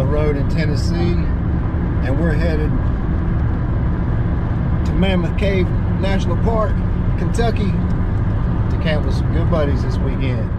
the road in Tennessee, and we're headed to Mammoth Cave National Park, Kentucky, to camp with some good buddies this weekend.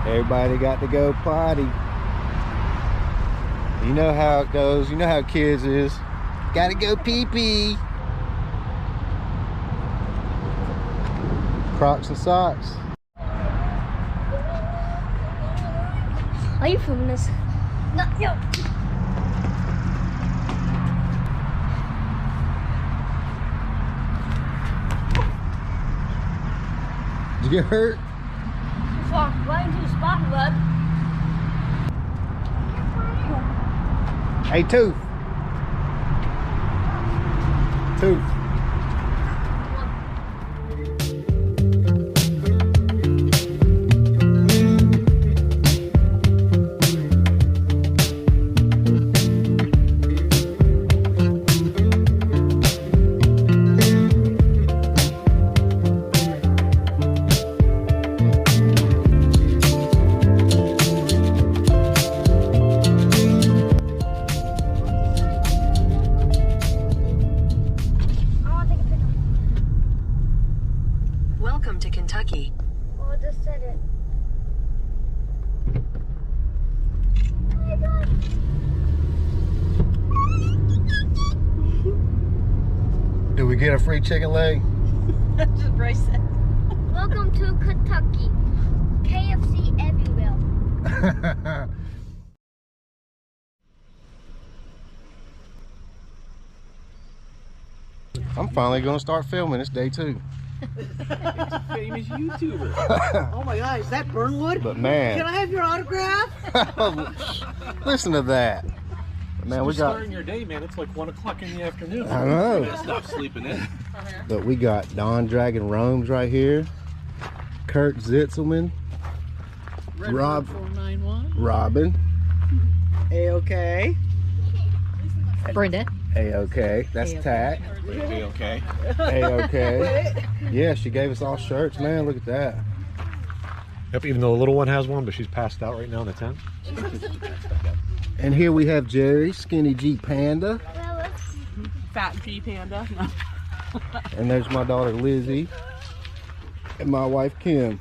Everybody got to go potty. You know how it goes. You know how kids is. Gotta go pee-pee. Crocs and socks. Are you filming this? No, yo. Did you get hurt? Walk right into the spot, bud. Hey, Tooth. Tooth. Welcome to Kentucky. Oh, I just said it. Do we get a free chicken leg? Just Bryce said. Welcome to Kentucky. KFC everywhere. I'm finally gonna start filming. It's day 2. Famous YouTuber. Oh my God, is that Burnwood? But man, Can I have your autograph? listen to that. Man, we got. Starting your day, man. It's like 1 o'clock in the afternoon. I know. You gotta stop sleeping in. But we got Don Dragon Roams right here. Kurt Zitzelman. Rob. 491. Robin. A-okay. Brenda. A-okay. That's Tack. Okay. A-okay. Yeah, she gave us all shirts, man. Look at that. Yep, even though the little one has one, but she's passed out right now in the tent. And here we have Jerry, Skinny G Panda. Fat G Panda. No. And there's my daughter Lizzie. And my wife Kim.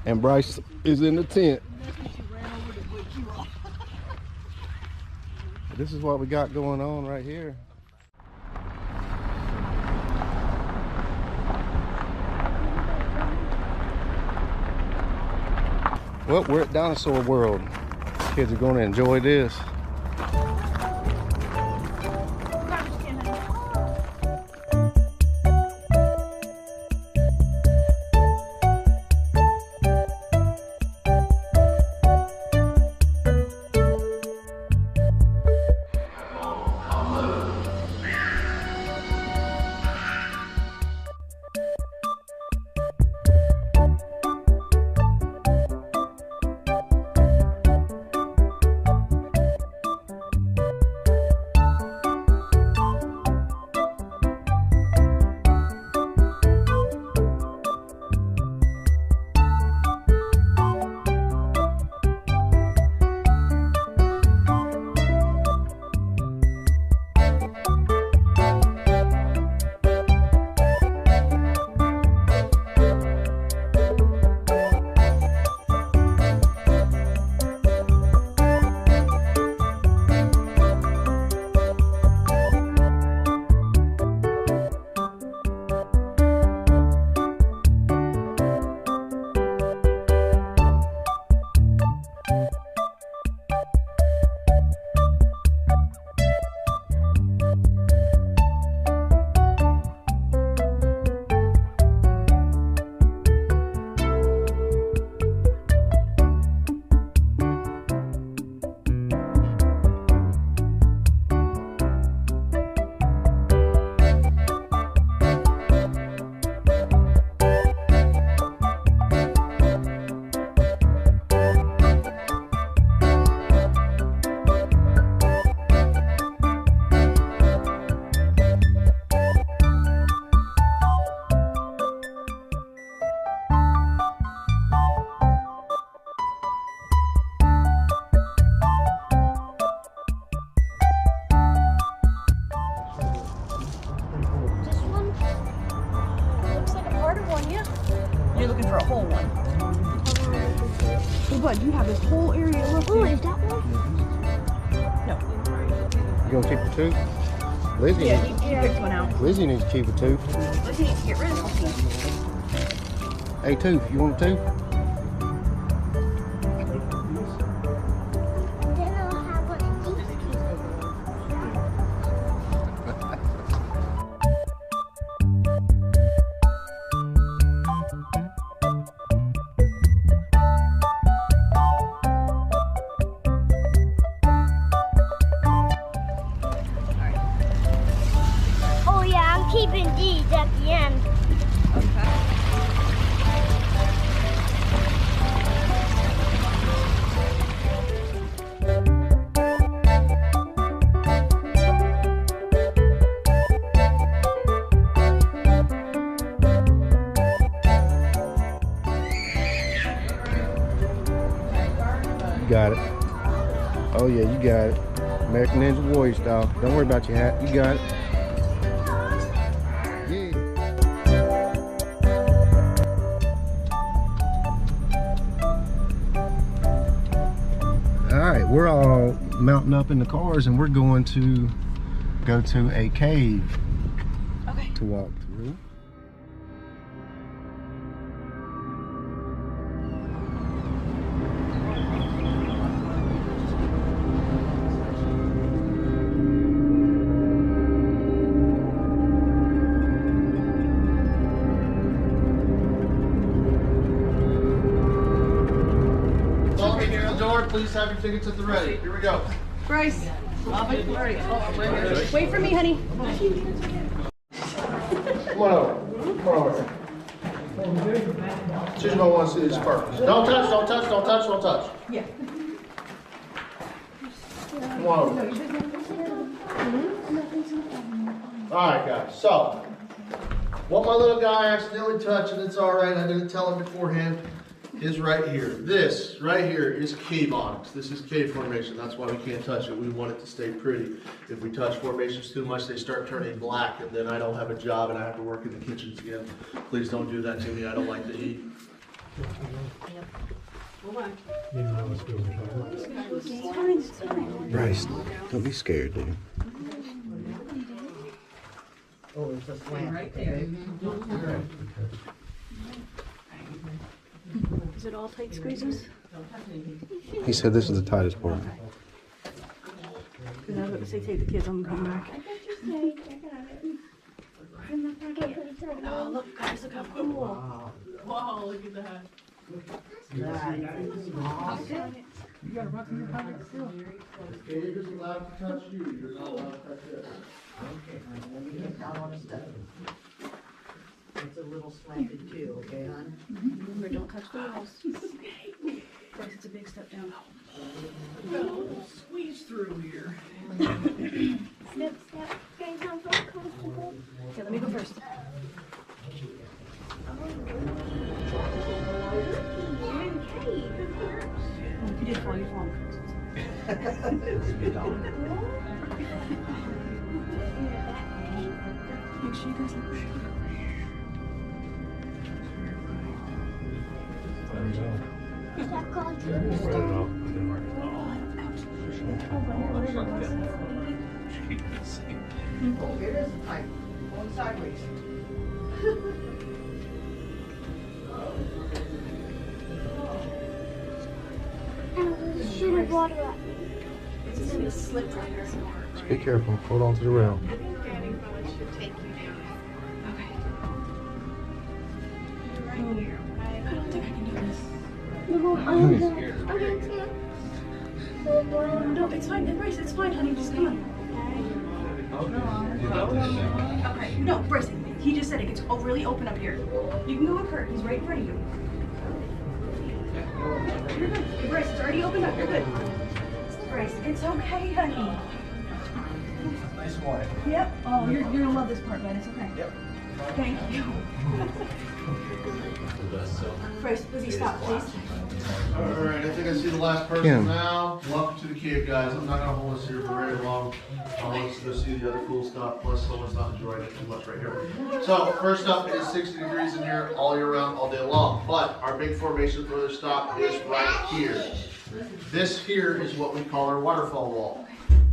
And Bryce is in the tent. This is what we got going on right here. Well, we're at Dinosaur World. Kids are going to enjoy this. bud, you have this whole area to look Oh, to. is that one? No. You gonna keep the tooth? Lizzie, Yeah, he picked one out. Lizzie needs to keep a tooth. Lizzie needs to get rid of this piece. Hey, tooth, you want a tooth? Then I'll have one of these. Oh yeah, I'm keeping these at the end. You got it. Oh yeah, you got it. American Ninja Warrior style. Don't worry about your hat. You got it. Yeah. All right, we're all mounting up in the cars and we're going to go to a cave to walk through. Walking near the door, please have your tickets at the ready. Here we go. Bryce, wait for me, honey. Come on over. Come on over. She's gonna want to see these sparkles. Don't touch, don't touch, don't touch, don't touch. Yeah. Come on over. Alright guys, so what my little guy accidentally touched, and it's alright, I didn't tell him beforehand, is right here. This right here is cave onyx. This is cave formation. That's why we can't touch it. We want it to stay pretty. If we touch formations too much, they start turning black, and then I don't have a job and I have to work in the kitchens again. Please don't do that to me. I don't like the heat. Bryce, don't be scared, dude. Oh, it's a slant. Right there. Is it all tight squeezes? He said this is the tightest part. Because I was about to say take the kids on and come back. Oh, look, guys, look how cool. Wow, look at that. You gotta run through your pocket still. The cave is allowed to touch you. You're not allowed to touch it. Okay, honey, let me get down on the step. It's a little slanted too, okay, hon? Remember, don't touch the walls. Bryce, it's a big step down. Squeeze through here. Step, step. Guys, I'm so comfortable. Okay, let me go first. Oh, if you did fall, you fall. Make sure you guys look sure. Is that called Oh, it is tight. Going sideways. shoot of water at me. It's going to slip right here. Just be careful. Hold on to the rail. Okay. I don't think I can do this. No, I'm scared. No, it's fine. Bryce, it's fine, honey. Just come on. Okay. No, Bryce, he just said it gets really open up here. You can go with Kurt. He's right in front of you. You're good. Bryce, it's already opened up. You're good. Bryce, it's okay, honey. Nice morning. Yep. Oh, you're gonna love this part, man. It's okay. Yep. Thank you. Bryce, Lizzie, stop, please. Alright, I think I see the last person now. Welcome to the cave, guys. I'm not gonna hold us here for very long. I want us to go see the other cool stuff, plus someone's not enjoying it too much right here. So, first up, it is 60 degrees in here all year round, all day long. But our big formation for the stop is right here. This here is what we call our waterfall wall.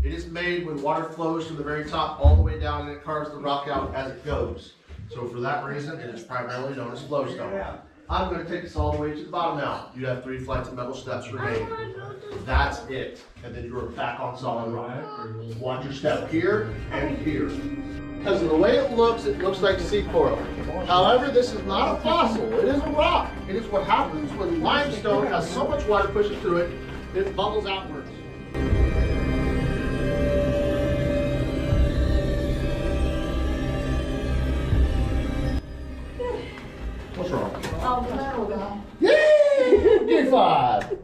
It is made when water flows from the very top all the way down and it carves the rock out as it goes. So for that reason, it is primarily known as flowstone. I'm going to take this all the way to the bottom now. You have 3 flights of metal steps remaining. That's it. And then you're back on solid rock. Watch your step here and here. Because of the way it looks like sea coral. However, this is not a fossil. It is a rock. It is what happens when limestone has so much water pushing through it, it bubbles outwards. What's wrong? Yay! Day 5.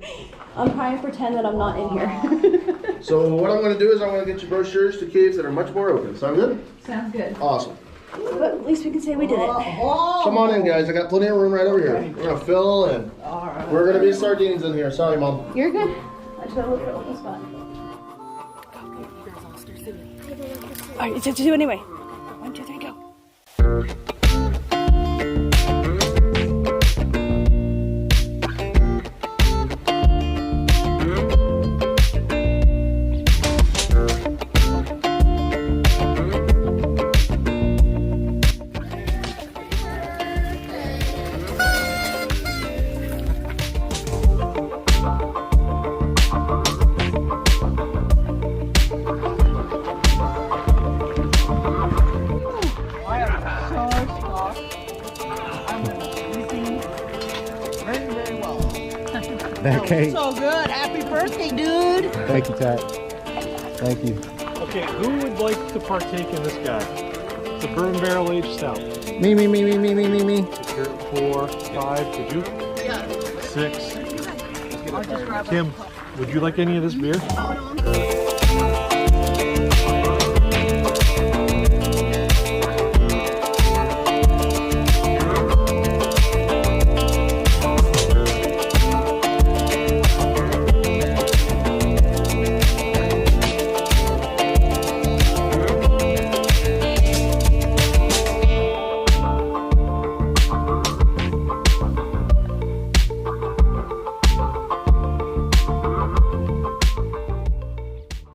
I'm trying to pretend that I'm not in here. So what I'm going to do is I'm going to get you brochures to caves that are much more open. Sound good? Sounds good. Awesome. But at least we can say we did it. Come on in, guys. I got plenty of room right over here. We're going to fill and we're going to be sardines in here. Sorry, Mom. You're good. I just gotta look at an open spot. Alright, it's up to you anyway. 1, 2, 3, go. That cake. So good. Happy birthday, dude. Thank you, Tat. Thank you. Okay, who would like to partake in this guy? It's a bourbon barrel aged stout. Me. 4, 5, did you? Yeah. 6. Kim, would you like any of this beer? Oh, no,